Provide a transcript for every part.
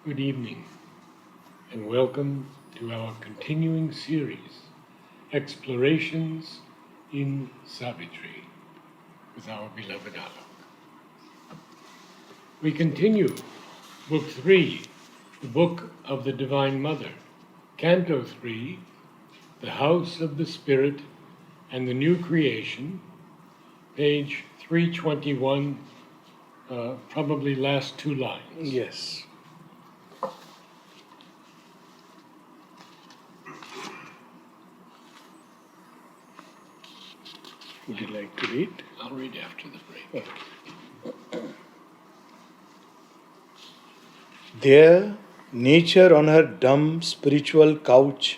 Good evening, and welcome to our continuing series, Explorations in Savitri, with our beloved Alok. We continue Book 3, the Book of the Divine Mother, Canto 3, the House of the Spirit and the New Creation, page 321, probably last two lines. Yes. Would you like to read? I'll read after the break. Okay. There, nature on her dumb spiritual couch,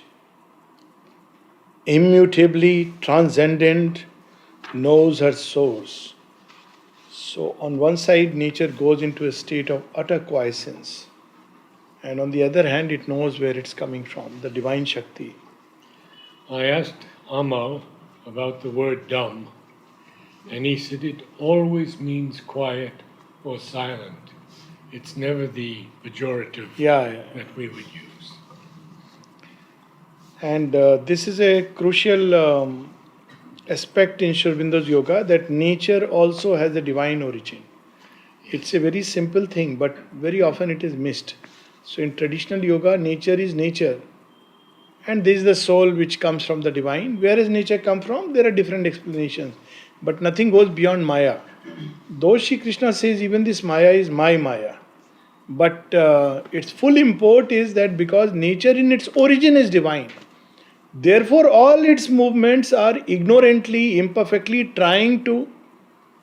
immutably transcendent, knows her source. So, on one side, nature goes into a state of utter quiescence, and on the other hand, it knows where it's coming from, the divine Shakti. I asked Amal about the word dumb, and he said it always means quiet or silent. It's never the pejorative that we would use. And this is a crucial aspect in Sri Aurobindo's yoga, that nature also has a divine origin. It's a very simple thing, but very often it is missed. So in traditional yoga, nature is nature. And this is the soul which comes from the divine. Where does nature come from? There are different explanations. But nothing goes beyond Maya. Though Shri Krishna says even this Maya is my Maya. But its full import is that because nature in its origin is divine, therefore all its movements are ignorantly, imperfectly trying to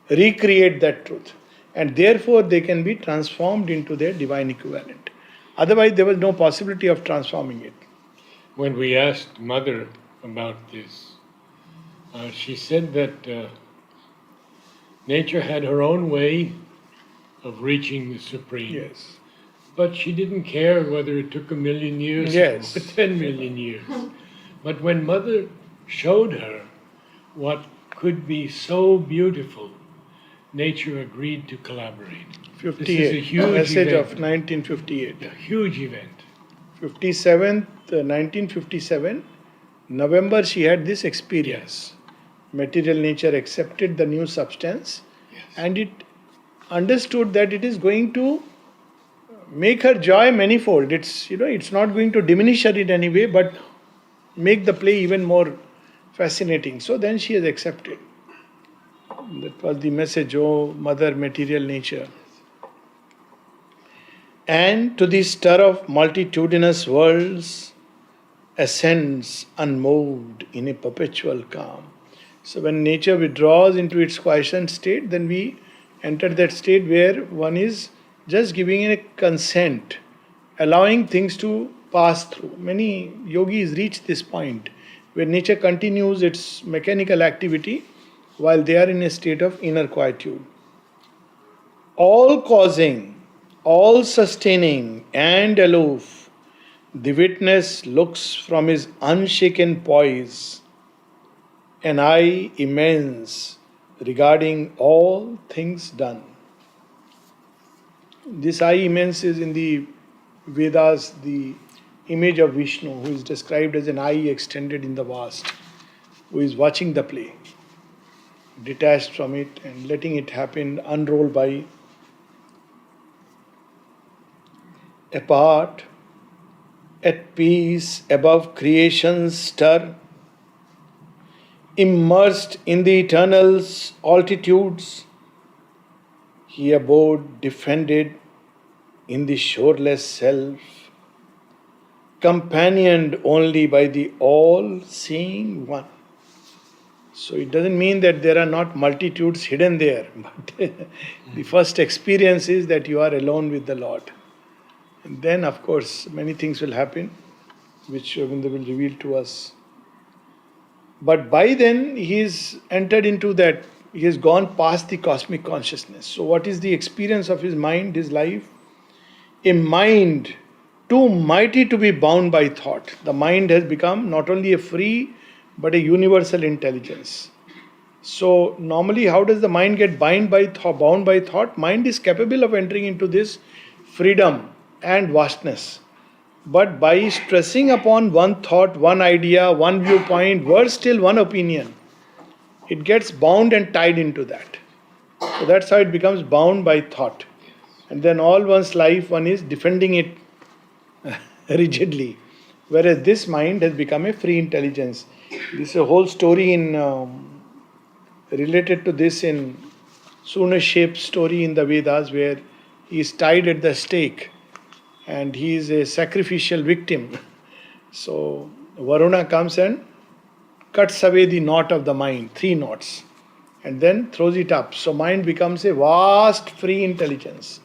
recreate that truth. And therefore they can be transformed into their divine equivalent. Otherwise there was no possibility of transforming it. When we asked Mother about this, she said that nature had her own way of reaching the Supreme. Yes. But she didn't care whether it took 1,000,000 years or 10,000,000 years. But when Mother showed her what could be so beautiful, nature agreed to collaborate. 58, this is a huge message event. of 1958. A huge event. 1957, November, she had this experience. Material nature accepted the new substance, and it understood that it is going to make her joy manifold. It's not going to diminish her in any way, but make the play even more fascinating. So then she has accepted. That was the message, oh Mother, material nature. And to the stir of multitudinous worlds ascends unmoved in a perpetual calm. So when nature withdraws into its quiescent state, then we enter that state where one is just giving a consent, allowing things to pass through. Many yogis reach this point where nature continues its mechanical activity while they are in a state of inner quietude. All causing, all sustaining and aloof, the witness looks from his unshaken poise, an eye immense regarding all things done. This eye immense is in the Vedas the image of Vishnu, who is described as an eye extended in the vast, who is watching the play, detached from it and letting it happen, unroll by. Apart, at peace, above creation's stir, immersed in the eternal's altitudes, he abode defended in the shoreless self, companioned only by the all-seeing one. So it doesn't mean that there are not multitudes hidden there, but the first experience is that you are alone with the Lord. And then, of course, many things will happen, which Govinda will reveal to us. But by then, he is entered into that, he has gone past the cosmic consciousness. So what is the experience of his mind, his life? A mind too mighty to be bound by thought. The mind has become not only a free, but a universal intelligence. So normally, how does the mind get bound by thought? Mind is capable of entering into this freedom and vastness. But by stressing upon one thought, one idea, one viewpoint, words still one opinion, it gets bound and tied into that. So that's how it becomes bound by thought. And then all one's life, one is defending it rigidly. Whereas this mind has become a free intelligence. This is a whole story in related to this in Sunashep's story in the Vedas, where he is tied at the stake and he is a sacrificial victim. So Varuna comes and cuts away the knot of the mind, 3 knots, and then throws it up. So mind becomes a vast free intelligence.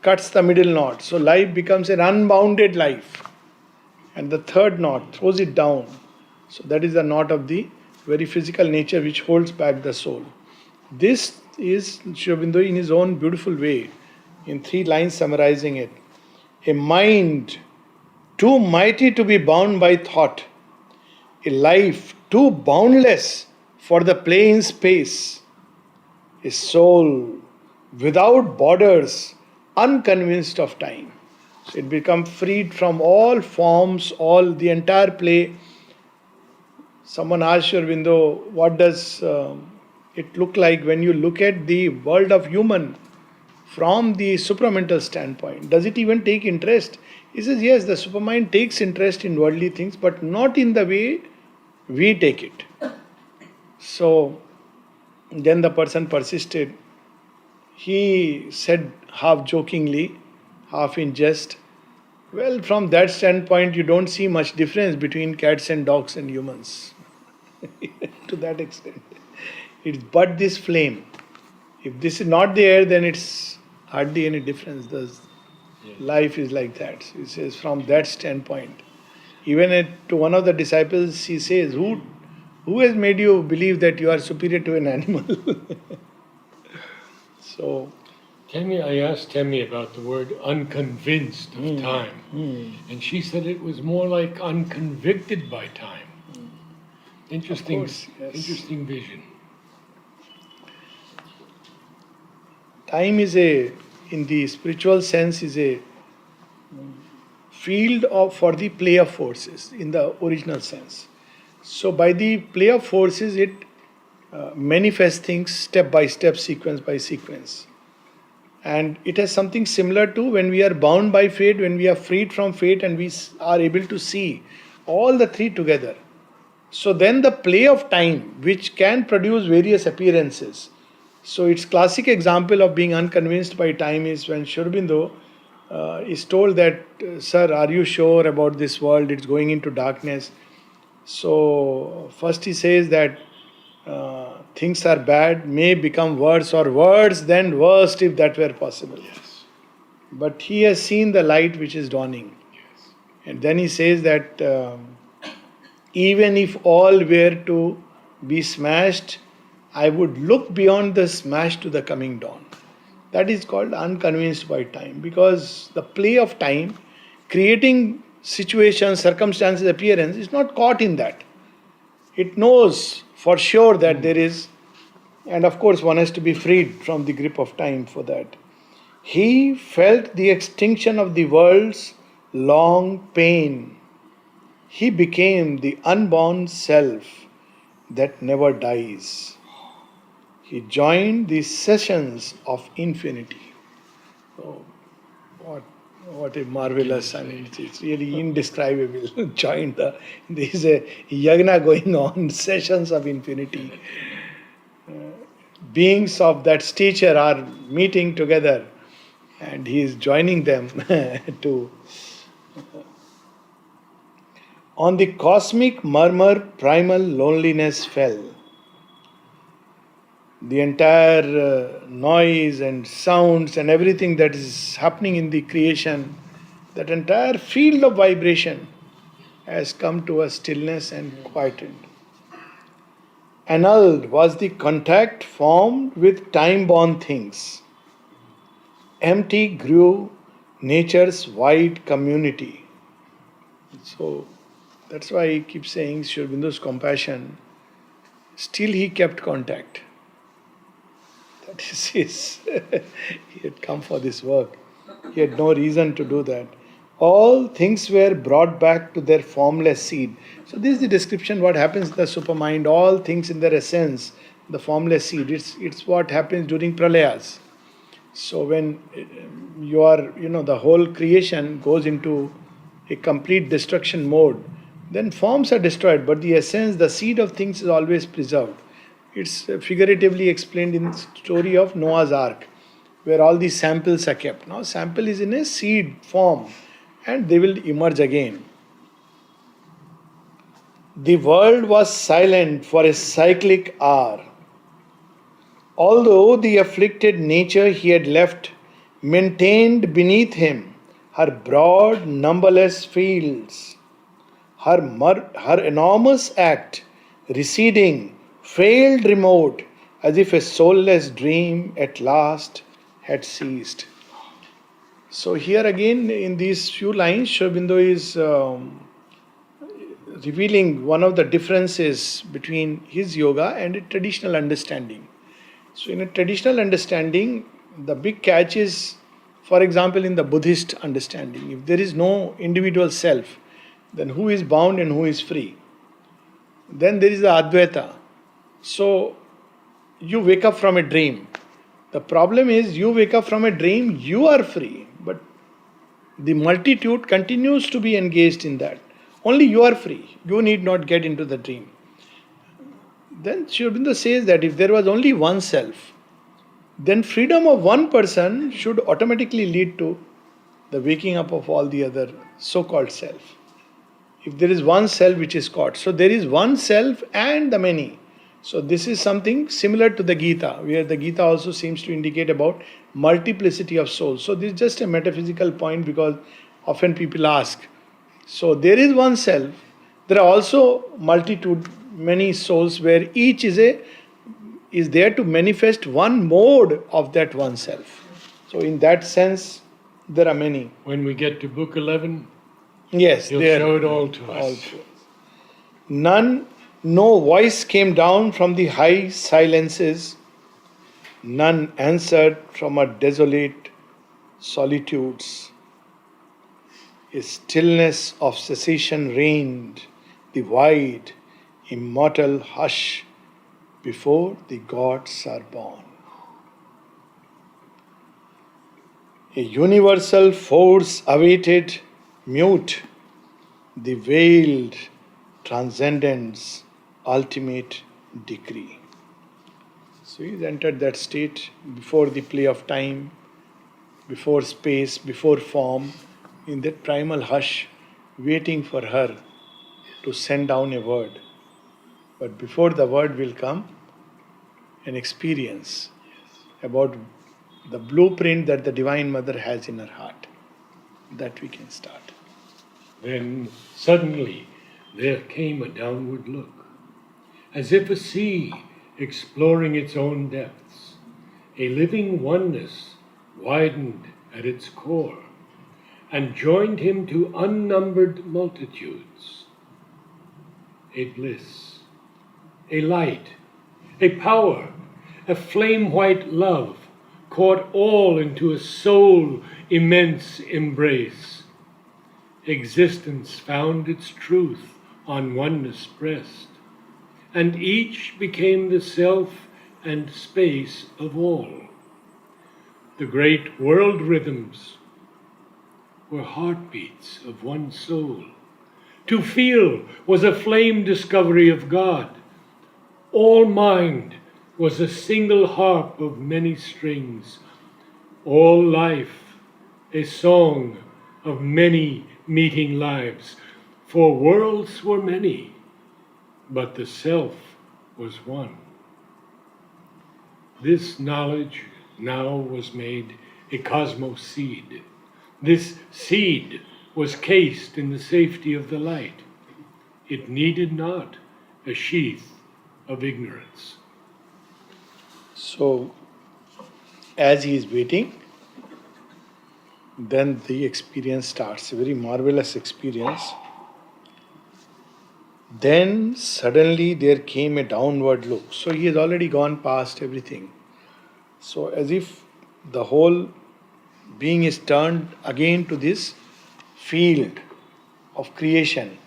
Cuts the middle knot. So life becomes an unbounded life. And the 3rd knot throws it down. So that is the knot of the very physical nature which holds back the soul. This is Sri Aurobindo in his own beautiful way, in 3 lines summarizing it. A mind too mighty to be bound by thought, a life too boundless for the play in space, a soul without borders, unconvinced of time. So it becomes freed from all forms, all the entire play. Someone asked Sri Aurobindo, what does it look like when you look at the world of human from the supramental standpoint? Does it even take interest? He says, yes, the supermind takes interest in worldly things, but not in the way we take it. So then the person persisted. He said half jokingly, half in jest, well, from that standpoint, you don't see much difference between cats and dogs and humans. To that extent. It's but this flame. If this is not there, then it's hardly any difference. Life is like that. He says, from that standpoint. Even to one of the disciples, he says, who has made you believe that you are superior to an animal? So, I asked Temi about the word unconvinced of time. And she said it was more like unconvicted by time. Interesting, course, yes. Interesting vision. Time is in the spiritual sense, is a field for the play of forces in the original sense. So by the play of forces, it manifests things step by step, sequence by sequence. And it has something similar to when we are bound by fate, when we are freed from fate and we are able to see all the 3 together. So then the play of time, which can produce various appearances. So its classic example of being unconvinced by time is when Sri Aurobindo is told that, sir, are you sure about this world? It's going into darkness. So first he says that things are bad, may become worse, or worse than worst if that were possible. Yes. But he has seen the light which is dawning. Yes. And then he says that even if all were to be smashed, I would look beyond the smash to the coming dawn. That is called unconvinced by time, because the play of time, creating situations, circumstances, appearance, is not caught in that. It knows for sure that there is, and of course one has to be freed from the grip of time for that. He felt the extinction of the world's long pain. He became the unborn self that never dies. He joined the sessions of infinity. Oh, what a marvelous, I mean, it's really indescribable. Joined there is a yagna going on, sessions of infinity. Beings of that stature are meeting together and he is joining them to. On the cosmic murmur, primal loneliness fell. The entire noise and sounds and everything that is happening in the creation, that entire field of vibration has come to a stillness and quieted. Annulled was the contact formed with time-born things. Empty grew nature's wide community. So that's why I keep saying Sri Aurobindo's compassion. Still he kept contact. That is his. He had come for this work. He had no reason to do that. All things were brought back to their formless seed. So this is the description what happens in the supermind. All things in their essence, the formless seed. It's what happens during pralayas. So when you are, the whole creation goes into a complete destruction mode, then forms are destroyed, but the essence, the seed of things is always preserved. It's figuratively explained in the story of Noah's Ark, where all these samples are kept. Now, sample is in a seed form, and they will emerge again. The world was silent for a cyclic hour. Although the afflicted nature he had left maintained beneath him her broad, numberless fields, her enormous act receding, frail, remote, as if a soulless dream at last had ceased. So here again in these few lines, Sri Aurobindo is revealing one of the differences between his yoga and a traditional understanding. So in a traditional understanding, the big catch is, for example, in the Buddhist understanding, if there is no individual self, then who is bound and who is free? Then there is the Advaita. So you wake up from a dream. The problem is you wake up from a dream, you are free, but the multitude continues to be engaged in that. Only you are free. You need not get into the dream. Then Sri Aurobindo says that if there was only one self, then freedom of one person should automatically lead to the waking up of all the other so-called self. If there is one self which is caught, so there is one self and the many. So this is something similar to the Gita, where the Gita also seems to indicate about multiplicity of souls. So this is just a metaphysical point because often people ask. So there is one self, there are also multitude, many souls where each is there to manifest one mode of that one self. So in that sense, there are many. When we get to book 11, yes, he'll show it all to us. No voice came down from the high silences, none answered from our desolate solitudes. A stillness of cessation reigned, the wide, immortal hush before the gods are born. A universal force awaited, mute, the veiled transcendence, ultimate decree. So he's entered that state before the play of time, before space, before form, in that primal hush, waiting for her to send down a word. But before the word will come, an experience about the blueprint that the Divine Mother has in her heart. That we can start. Then suddenly there came a downward look, as if a sea exploring its own depths. A living oneness widened at its core and joined him to unnumbered multitudes. A bliss, a light, a power, a flame-white love caught all into a soul immense embrace. Existence found its truth on oneness breast, and each became the self and space of all. The great world rhythms were heartbeats of one soul. To feel was a flame discovery of God. All mind was a single harp of many strings. All life a song of many meeting lives. For worlds were many, but the self was one. This knowledge now was made a cosmos seed. This seed was cased in the safety of the light. It needed not a sheath of ignorance. So, as he is waiting, then the experience starts, a very marvelous experience. Then suddenly there came a downward look. So he has already gone past everything. So as if the whole being is turned again to this field of creation.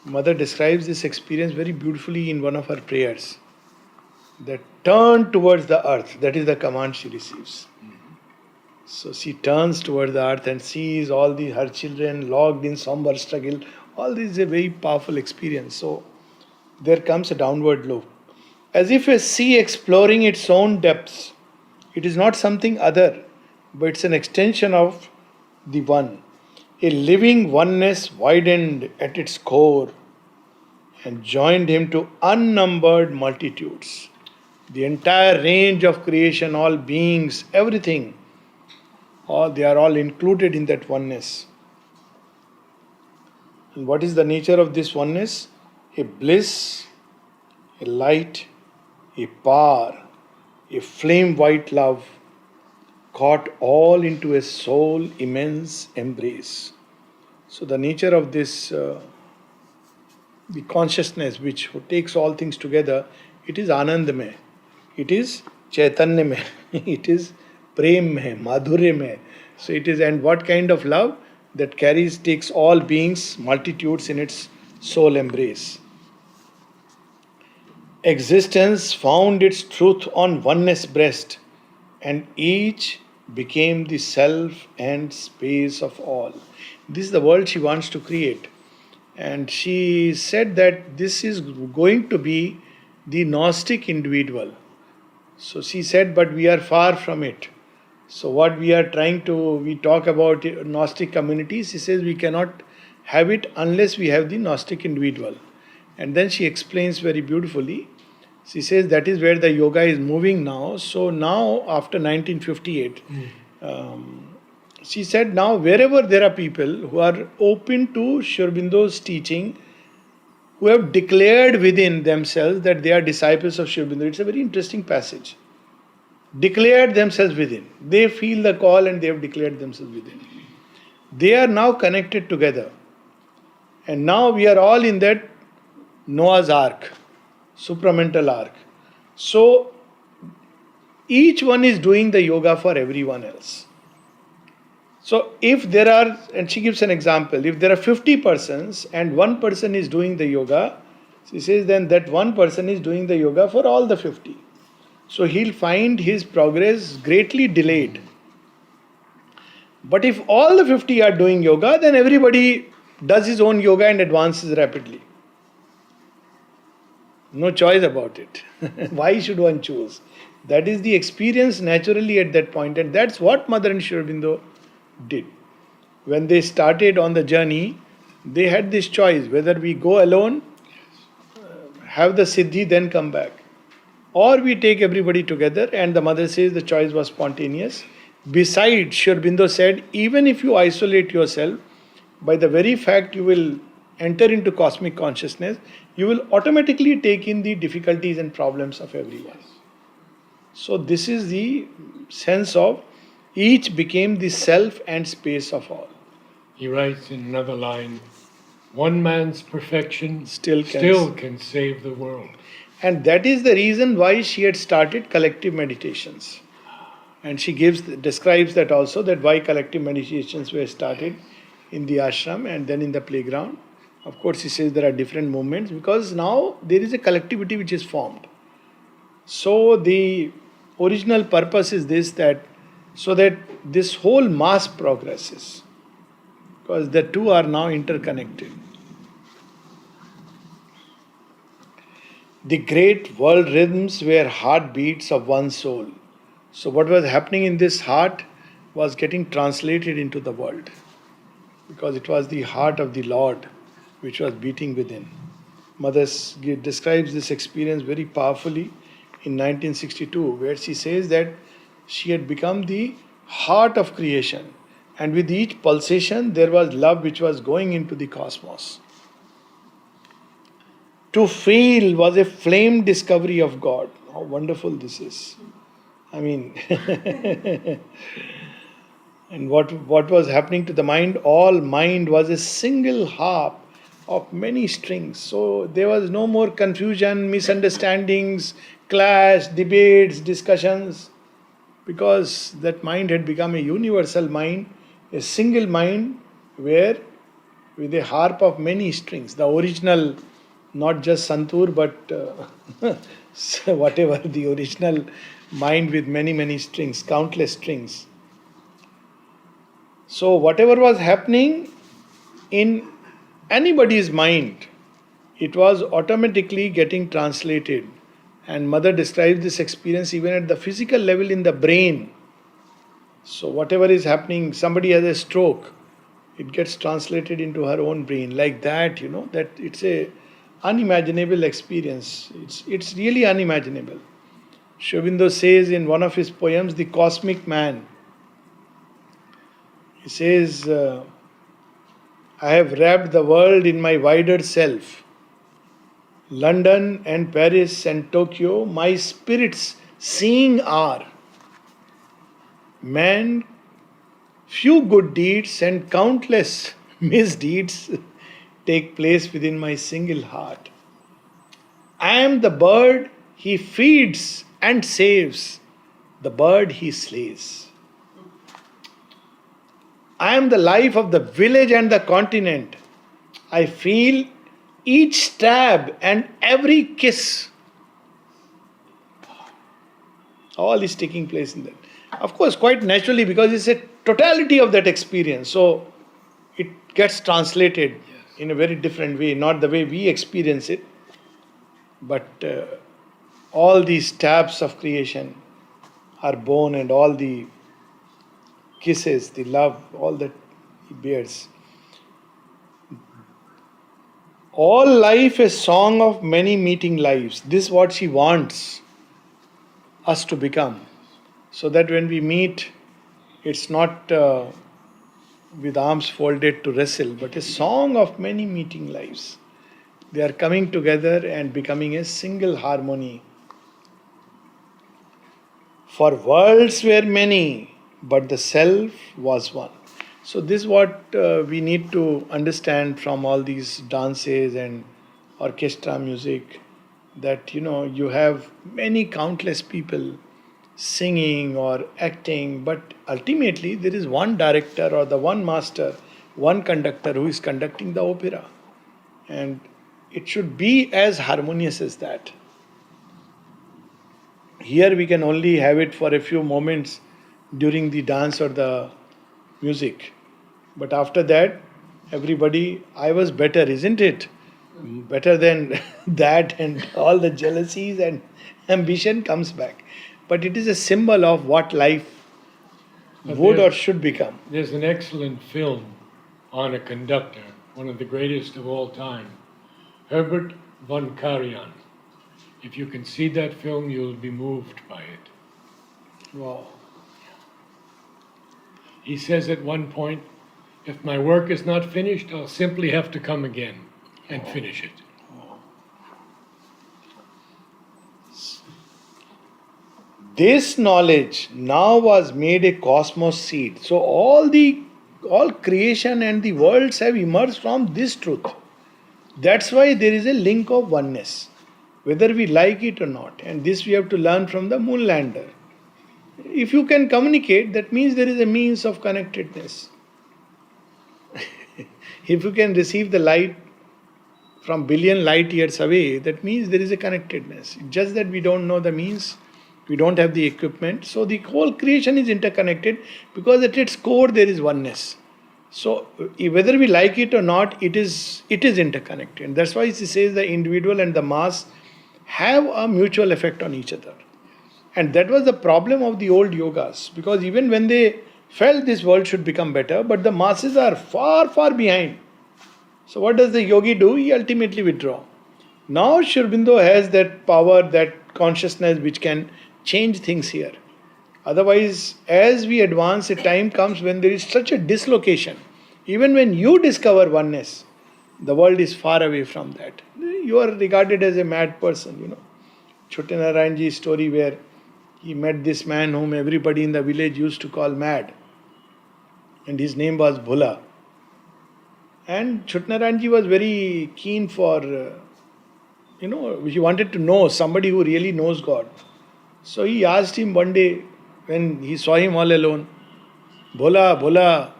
Mother describes this experience very beautifully in one of her prayers. That turn towards the earth, that is the command she receives. So she turns towards the earth and sees all her children locked in somber struggle. All this is a very powerful experience. So there comes a downward loop. As if a sea exploring its own depths. It is not something other, but it's an extension of the one. A living oneness widened at its core and joined him to unnumbered multitudes. The entire range of creation, all beings, everything, they are all included in that oneness. And what is the nature of this oneness? A bliss, a light, a power, a flame white love, caught all into a soul immense embrace. So the nature of this, the consciousness which takes all things together, it is Anandamay, it is Chaitanyamay, it is Prem-may, Madhuryamay. So it is, and what kind of love? That takes all beings, multitudes in its soul embrace. Existence found its truth on oneness breast, and each became the self and space of all. This is the world she wants to create. And she said that this is going to be the Gnostic individual. So she said, but we are far from it. So what we are trying to, we talk about Gnostic communities, she says we cannot have it unless we have the Gnostic individual. And then she explains very beautifully. She says that is where the yoga is moving now. So now, after 1958, she said now wherever there are people who are open to Sri Aurobindo's teaching, who have declared within themselves that they are disciples of Sri Aurobindo. It's a very interesting passage. Declared themselves within. They feel the call and they have declared themselves within. They are now connected together. And now we are all in that Noah's Ark, supramental ark. So each one is doing the yoga for everyone else. So if there are, and she gives an example, if there are 50 persons and one person is doing the yoga, she says then that one person is doing the yoga for all the 50. So he'll find his progress greatly delayed. But if all the 50 are doing yoga, then everybody does his own yoga and advances rapidly. No choice about it. Why should one choose? That is the experience naturally at that point, and that's what Mother and Sri Aurobindo did. When they started on the journey, they had this choice whether we go alone, have the siddhi, then come back, or we take everybody together. And the Mother says the choice was spontaneous. Besides, Sri Aurobindo said, even if you isolate yourself, by the very fact you will enter into cosmic consciousness, you will automatically take in the difficulties and problems of everyone. So this is the sense of each became the self and space of all. He writes in another line, one man's perfection still can save the world. And that is the reason why she had started collective meditations. And she describes that also, that why collective meditations were started in the ashram and then in the playground. Of course, she says there are different movements because now there is a collectivity which is formed. So the original purpose is this, that so that this whole mass progresses, because the two are now interconnected. The great world rhythms were heartbeats of one soul. So what was happening in this heart was getting translated into the world, because it was the heart of the Lord which was beating within. Mother describes this experience very powerfully in 1962, where she says that she had become the heart of creation, and with each pulsation there was love which was going into the cosmos. To feel was a flame discovery of God. How wonderful this is. I mean, and what was happening to the mind? All mind was a single harp of many strings. So there was no more confusion, misunderstandings, clash, debates, discussions. because that mind had become a universal mind, a single mind where with a harp of many strings, the original, not just Santur, but whatever, the original mind with many strings, countless strings. So, whatever was happening in anybody's mind, it was automatically getting translated. And mother describes this experience even at the physical level in the brain. So, whatever is happening, somebody has a stroke, it gets translated into her own brain. Like that, that it's a unimaginable experience. It's really unimaginable. Sri Aurobindo says in one of his poems, The Cosmic Man, he says, I have wrapped the world in my wider self. London and Paris and Tokyo, my spirits seeing are. Man, few good deeds and countless misdeeds take place within my single heart. I am the bird he feeds and saves, the bird he slays. I am the life of the village and the continent. I feel each stab and every kiss. All is taking place in that. Of course, quite naturally, because it's a totality of that experience. So it gets translated in a very different way, not the way we experience it, but all these stabs of creation are born, and all the kisses, the love, all that he bears. All life a song of many meeting lives. This is what she wants us to become. So that when we meet, it's not with arms folded to wrestle, but a song of many meeting lives. They are coming together and becoming a single harmony. For worlds were many, but the self was one. So this is what we need to understand from all these dances and orchestra music, that you have many countless people singing or acting, but ultimately there is one director or the one master, one conductor who is conducting the opera, and it should be as harmonious as that. Here we can only have it for a few moments during the dance or the music, but after that everybody, I was better, isn't it? Better than that, and all the jealousies and ambition comes back. But it is a symbol of what life would or should become. There's an excellent film on a conductor, one of the greatest of all time, Herbert von Karajan. If you can see that film, you'll be moved by it. Wow. He says at one point, if my work is not finished, I'll simply have to come again and finish it. This knowledge now was made a cosmos seed. So all creation and the worlds have emerged from this truth. That's why there is a link of oneness, whether we like it or not. And this we have to learn from the moonlander. If you can communicate, that means there is a means of connectedness. If you can receive the light from billion light years away, that means there is a connectedness. Just that we don't know the means, we don't have the equipment. So the whole creation is interconnected, because at its core there is oneness. So whether we like it or not, it is interconnected. And that's why he says the individual and the mass have a mutual effect on each other. And that was the problem of the old yogas, because even when they felt this world should become better, but the masses are far behind. So what does the yogi do? He ultimately withdraws. Now Sri Aurobindo has that power, that consciousness which can change things here. Otherwise, as we advance, a time comes when there is such a dislocation. Even when you discover oneness, the world is far away from that. You are regarded as a mad person, Chote Narayanji's story, where he met this man whom everybody in the village used to call mad. And his name was Bhula. And Chote Narayanji was very keen for, he wanted to know somebody who really knows God. So he asked him one day, when he saw him all alone. Bola, bola.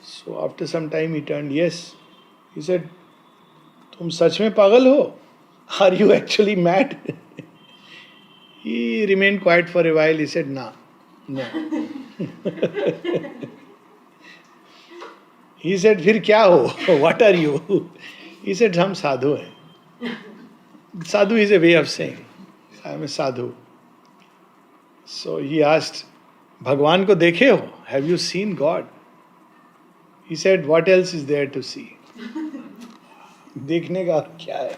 So after some time he turned, yes. He said, तुम सच में पागल हो? Are you actually mad? He remained quiet for a while. He said, nah, no. He said, फिर क्या हो? What are you? He said, हम साधु हैं. Sadhu is a way of saying, I am a sadhu. So he asked, Bhagwan ko dekhe ho? Have you seen God? He said, what else is there to see? देखने का और क्या है?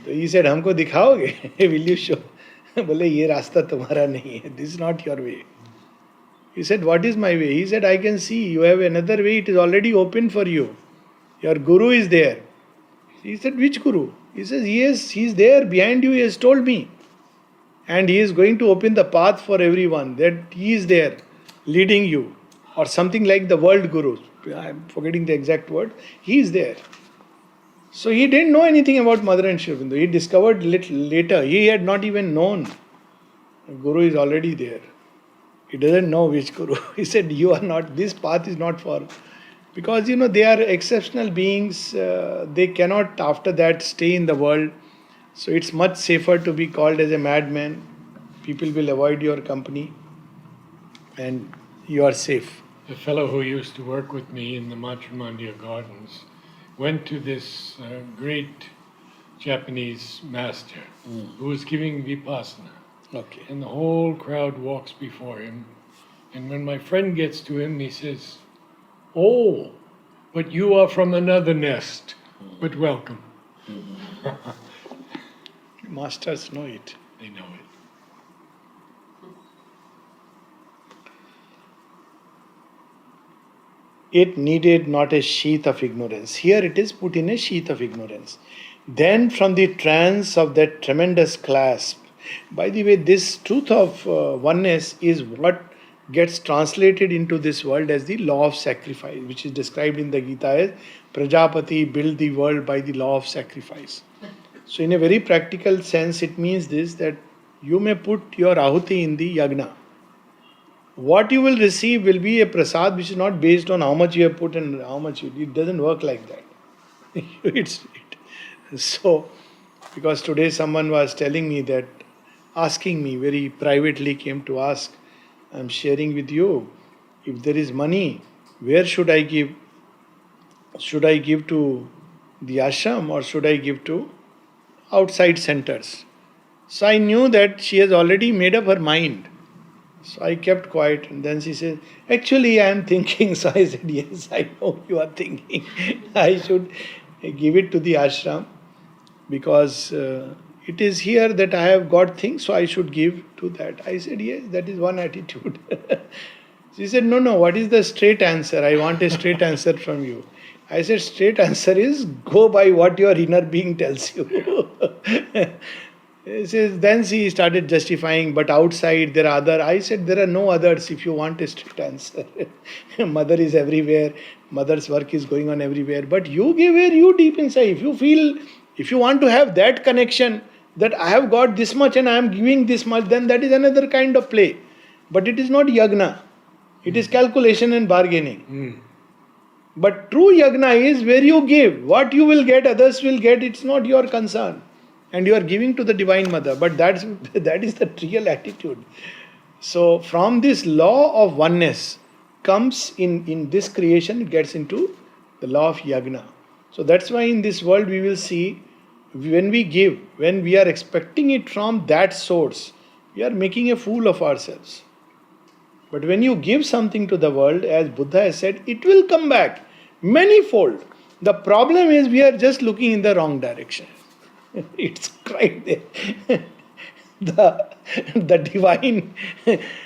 तो he said, हमको दिखाओगे? Will you show? बोले ये रास्ता तुम्हारा नहीं है. This is not your way. He said, what is my way? He said, I can see. You have another way. It is already open for you. Your guru is there. He said, which guru? He says, yes, he is there behind you. He has told me. And he is going to open the path for everyone. That he is there leading you. Or something like the world guru. I am forgetting the exact word. He is there. So he didn't know anything about Mother and Sri Aurobindo. He discovered little later. He had not even known. The guru is already there. He doesn't know which guru. He said, you are not, this path is not for. Because they are exceptional beings. They cannot after that stay in the world. So it's much safer to be called as a madman. People will avoid your company. And you are safe. The fellow who used to work with me in the Matrimandia Gardens went to this great Japanese master who was giving Vipassana. Okay. And the whole crowd walks before him. And when my friend gets to him, he says, oh, but you are from another nest. But welcome. Masters know it. They know it. It needed not a sheath of ignorance. Here it is put in a sheath of ignorance. Then from the trance of that tremendous clasp. By the way, this truth of oneness is what gets translated into this world as the law of sacrifice, which is described in the Gita as Prajapati built the world by the law of sacrifice. So in a very practical sense, it means this, that you may put your ahuti in the yagna. What you will receive will be a prasad which is not based on how much you have put and how much you. It doesn't work like that. So, because today someone was telling me that, asking me very privately, came to ask, I'm sharing with you, if there is money, where should I give? Should I give to the ashram or should I give to outside centers? So I knew that she has already made up her mind. So I kept quiet, and then she said, actually I am thinking. So I said, yes, I know you are thinking. I should give it to the ashram because it is here that I have got things, so I should give to that. I said, yes, that is one attitude. She said, no, what is the straight answer? I want a straight answer from you. I said, straight answer is go by what your inner being tells you. Then she started justifying, but outside there are other. I said, there are no others if you want a straight answer. Mother is everywhere. Mother's work is going on everywhere. But you give where you deep inside. If you feel, if you want to have that connection, that I have got this much and I am giving this much, then that is another kind of play. But it is not yagna. It is calculation and bargaining. But true yagna is where you give. What you will get, others will get. It's not your concern. And you are giving to the Divine Mother. But that is the real attitude. So from this law of oneness comes in this creation, it gets into the law of yagna. So that's why in this world we will see, when we give, when we are expecting it from that source, we are making a fool of ourselves. But when you give something to the world, as Buddha has said, it will come back manyfold. The problem is we are just looking in the wrong direction. It's right there. The divine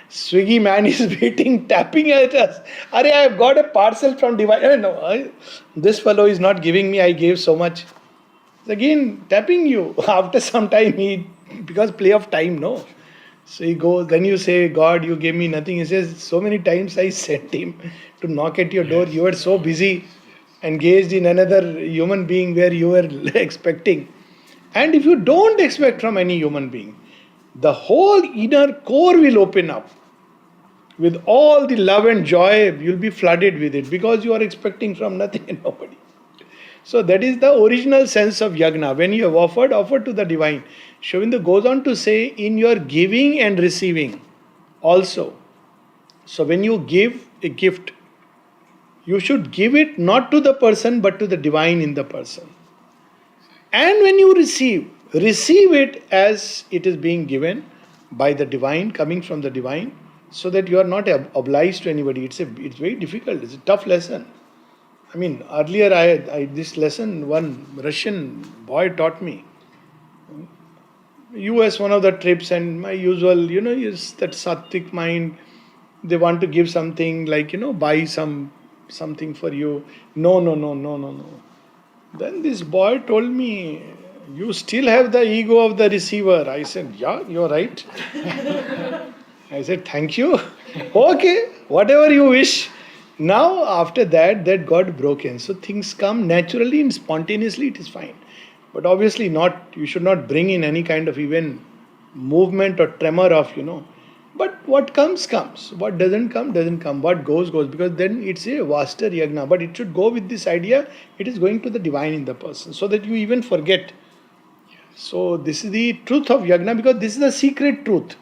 Swiggy man is waiting, tapping at us. Are, I have got a parcel from divine. No, this fellow is not giving me, I gave so much. Again, tapping you. After some time, because play of time, no. So he goes, then you say, God, you gave me nothing. He says, so many times I sent him to knock at your door. You were so busy, engaged in another human being where you were expecting. And if you don't expect from any human being, the whole inner core will open up. with all the love and joy, you'll be flooded with it because you are expecting from nothing and nobody. So that is the original sense of yagna. When you have offered, offer to the divine. Sri Aurobindo goes on to say, in your giving and receiving also. So when you give a gift, you should give it not to the person but to the divine in the person. And when you receive it as it is being given by the divine, coming from the divine, so that you are not obliged to anybody. It's very difficult. It's a tough lesson. I mean, earlier I this lesson one Russian boy taught me. US one of the trips, and my usual, is that sattvic mind. They want to give something like, buy something for you. No. Then this boy told me, you still have the ego of the receiver. I said, yeah, you're right. I said, thank you. Okay, whatever you wish. Now, after that got broken. So things come naturally and spontaneously, it is fine. But obviously you should not bring in any kind of even movement or tremor of, But what comes. What doesn't come. What goes. Because then it's a vaster yagna. But it should go with this idea, it is going to the divine in the person. So that you even forget. So this is the truth of yagna, because this is the secret truth,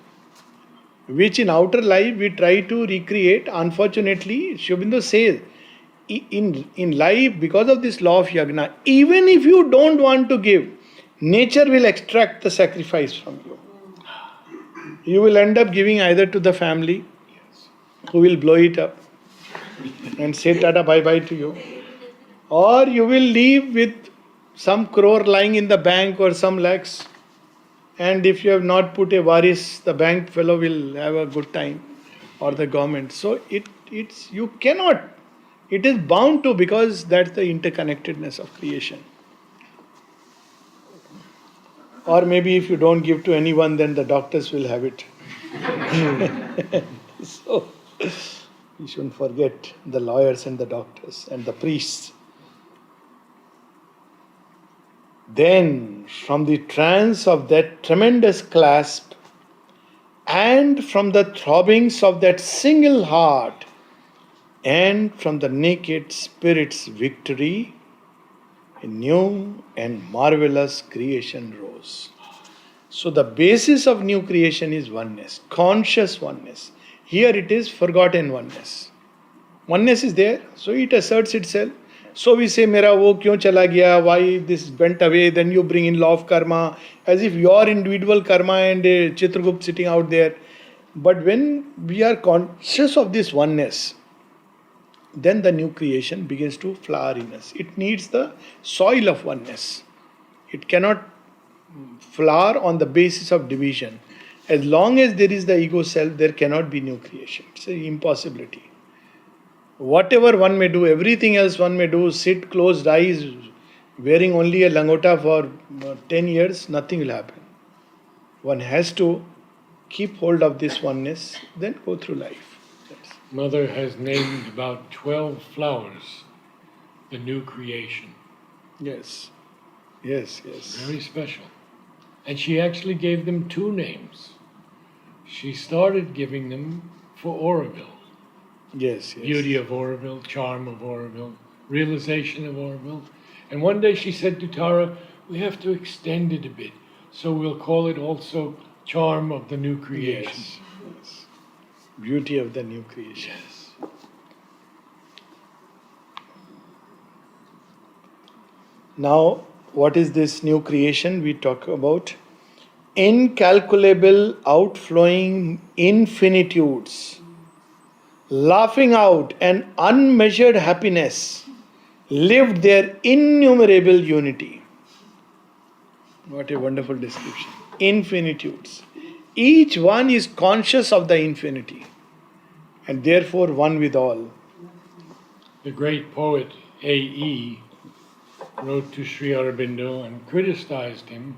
which in outer life we try to recreate. Unfortunately, Sri Aurobindo says, in life, because of this law of yagna, even if you don't want to give, nature will extract the sacrifice from you. You will end up giving either to the family, who will blow it up and say tata bye bye to you, or you will leave with some crore lying in the bank or some lakhs, and if you have not put a waris, the bank fellow will have a good time, or the government. So you cannot. It is bound to, because that's the interconnectedness of creation. Or maybe if you don't give to anyone, then the doctors will have it. So you shouldn't forget the lawyers and the doctors and the priests. Then, from the trance of that tremendous clasp and from the throbbings of that single heart and from the naked spirit's victory, a new and marvelous creation rose. So the basis of new creation is oneness, conscious oneness. Here it is forgotten oneness. Oneness is there, so it asserts itself. So we say, Mera wo kyun chala gaya, why this went away, then you bring in law of karma, as if your individual karma and Chitragupt sitting out there. But when we are conscious of this oneness, then the new creation begins to flower in us. It needs the soil of oneness. It cannot flower on the basis of division. As long as there is the ego self, there cannot be new creation. It's an impossibility. Whatever one may do, everything else one may do, sit closed eyes, wearing only a langota for 10 years, nothing will happen. One has to keep hold of this oneness, then go through life. Mother has named about 12 flowers the new creation. Yes. Very special. And she actually gave them 2 names. She started giving them for Oroville. Yes. Beauty of Oroville, charm of Oroville, realization of Oroville. And one day she said to Tara, we have to extend it a bit. So we'll call it also charm of the new creation. Yes. Beauty of the new creation. Yes. Now, what is this new creation we talk about? Incalculable, outflowing infinitudes, laughing out an unmeasured happiness, lived their innumerable unity. What a wonderful description. Infinitudes. Each one is conscious of the infinity, and therefore one with all. The great poet A.E. wrote to Sri Aurobindo and criticized him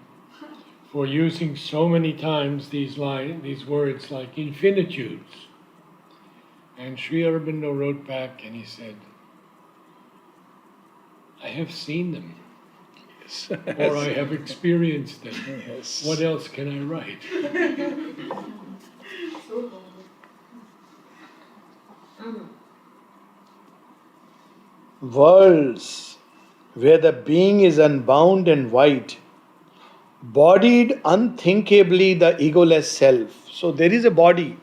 for using so many times these words like infinitudes. And Sri Aurobindo wrote back and he said, I have seen them. Yes. Or I have experienced them. Yes. What else can I write? worlds where the being is unbound and wide, bodied unthinkably the egoless self. So there is a body.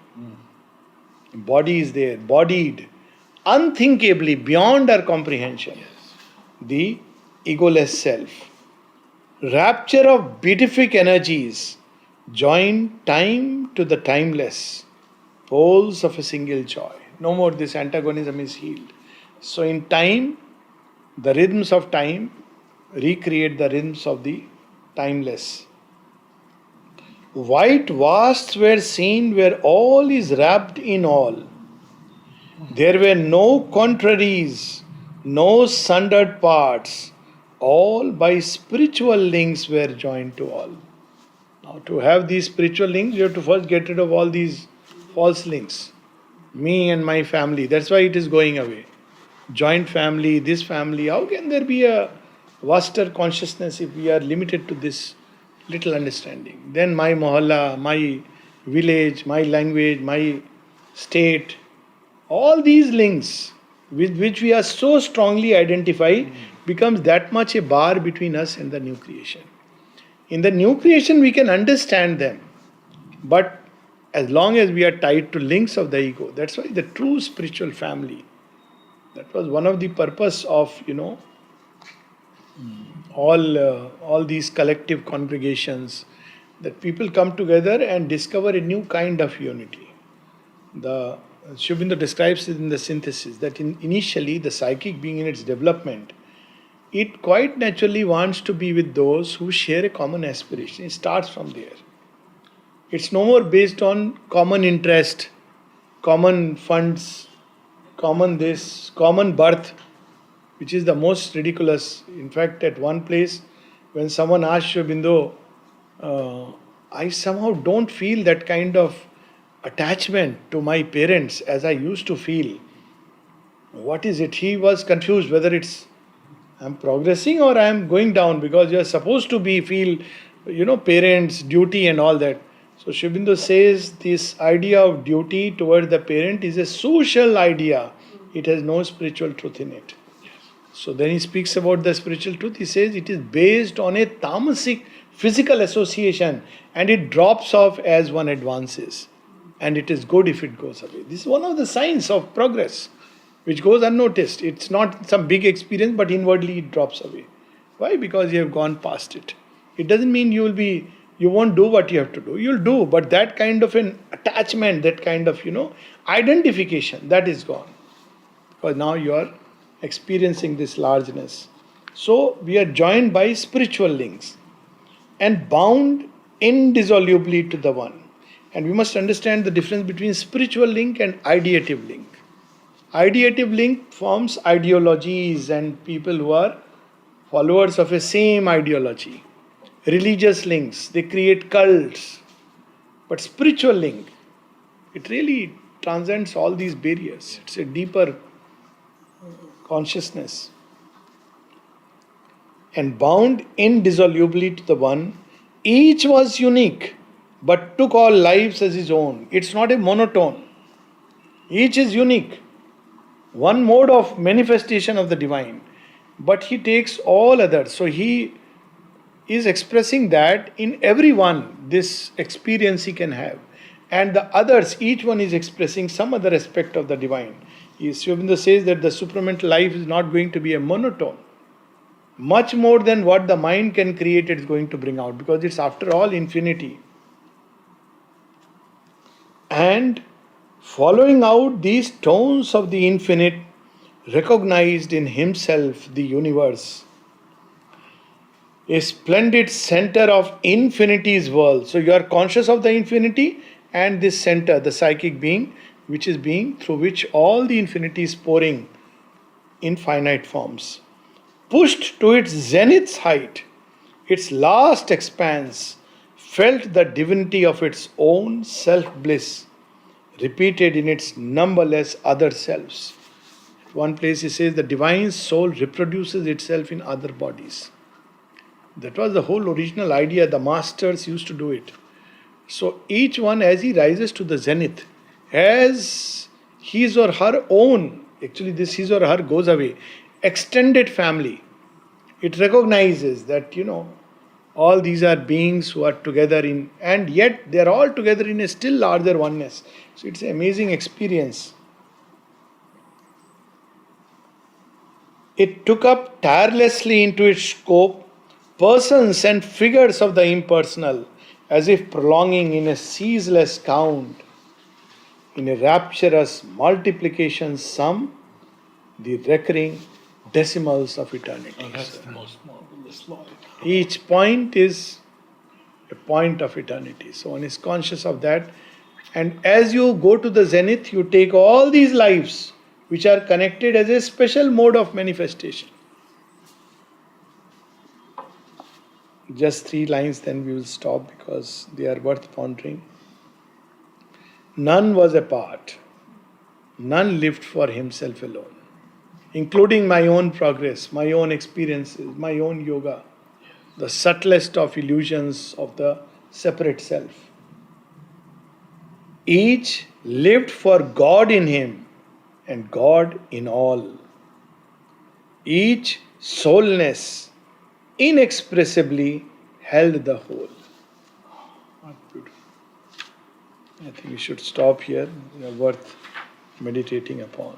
Body is there, bodied unthinkably beyond our comprehension. The egoless self. Rapture of beatific energies join time to the timeless, poles of a single joy. No more this antagonism is healed. So in time, the rhythms of time recreate the rhythms of the timeless. White vasts were seen where all is wrapped in all. There were no contraries, no sundered parts. All by spiritual links were joined to all. Now, to have these spiritual links, you have to first get rid of all these false links. Me and my family, that's why it is going away. Joint family, this family, how can there be a vaster consciousness if we are limited to this little understanding? Then my mohalla, my village, my language, my state, all these links with which we are so strongly identified becomes that much a bar between us and the new creation. In the new creation we can understand them, but as long as we are tied to links of the ego, that's why the true spiritual family, that was one of the purpose of all these collective congregations, that people come together and discover a new kind of unity. The Sri Aurobindo describes it in the synthesis that initially the psychic being in its development, it quite naturally wants to be with those who share a common aspiration. It starts from there. It's no more based on common interest, common funds, common this, common birth, which is the most ridiculous. In fact, at one place, when someone asked Sri Aurobindo, I somehow don't feel that kind of attachment to my parents as I used to feel. What is it? He was confused whether it's I'm progressing or I'm going down, because you're supposed to feel parents, duty and all that. So Sri Aurobindo says this idea of duty toward the parent is a social idea. It has no spiritual truth in it. So then he speaks about the spiritual truth. He says it is based on a tamasic physical association and it drops off as one advances. And it is good if it goes away. This is one of the signs of progress, which goes unnoticed. It's not some big experience, but inwardly it drops away. Why? Because you have gone past it. It doesn't mean you won't do what you have to do. You'll do, but that kind of an attachment, that kind of, identification, that is gone. Because now you are experiencing this largeness. So we are joined by spiritual links and bound indissolubly to the one. And we must understand the difference between spiritual link and ideative link. Ideative link forms ideologies and people who are followers of a same ideology. Religious links, they create cults. But spiritual link, it really transcends all these barriers. It's a deeper consciousness. And bound indissolubly to the one, each was unique, but took all lives as his own. It's not a monotone. Each is unique. One mode of manifestation of the divine. But he takes all others. So he is expressing that in everyone, this experience he can have. And the others, each one is expressing some other aspect of the divine. Sri Aurobindo says that the supramental life is not going to be a monotone. Much more than what the mind can create, it's going to bring out. Because it's after all infinity. And following out these tones of the infinite, recognized in himself the universe, a splendid center of infinity's world. So you are conscious of the infinity and this center, the psychic being, which is being through which all the infinity is pouring in finite forms. Pushed to its zenith's height, its last expanse, felt the divinity of its own self-bliss, repeated in its numberless other selves. At one place he says the divine soul reproduces itself in other bodies. That was the whole original idea. The masters used to do it. So each one, as he rises to the zenith, as his or her own, actually this his or her goes away, extended family. It recognizes that, all these are beings who are together and yet they are all together in a still larger oneness. So it's an amazing experience. It took up tirelessly into its scope persons and figures of the impersonal, as if prolonging in a ceaseless count, in a rapturous multiplication sum, the recurring decimals of eternity. Oh, that's the most marvelous line. Each point is a point of eternity. So one is conscious of that. And as you go to the zenith, you take all these lives which are connected as a special mode of manifestation. Just 3 lines, then we will stop because they are worth pondering. None was apart. None lived for himself alone, including my own progress, my own experiences, my own yoga, the subtlest of illusions of the separate self. Each lived for God in him and God in all. Each soulness inexpressibly held the whole. What beautiful. I think we should stop here. They are worth meditating upon.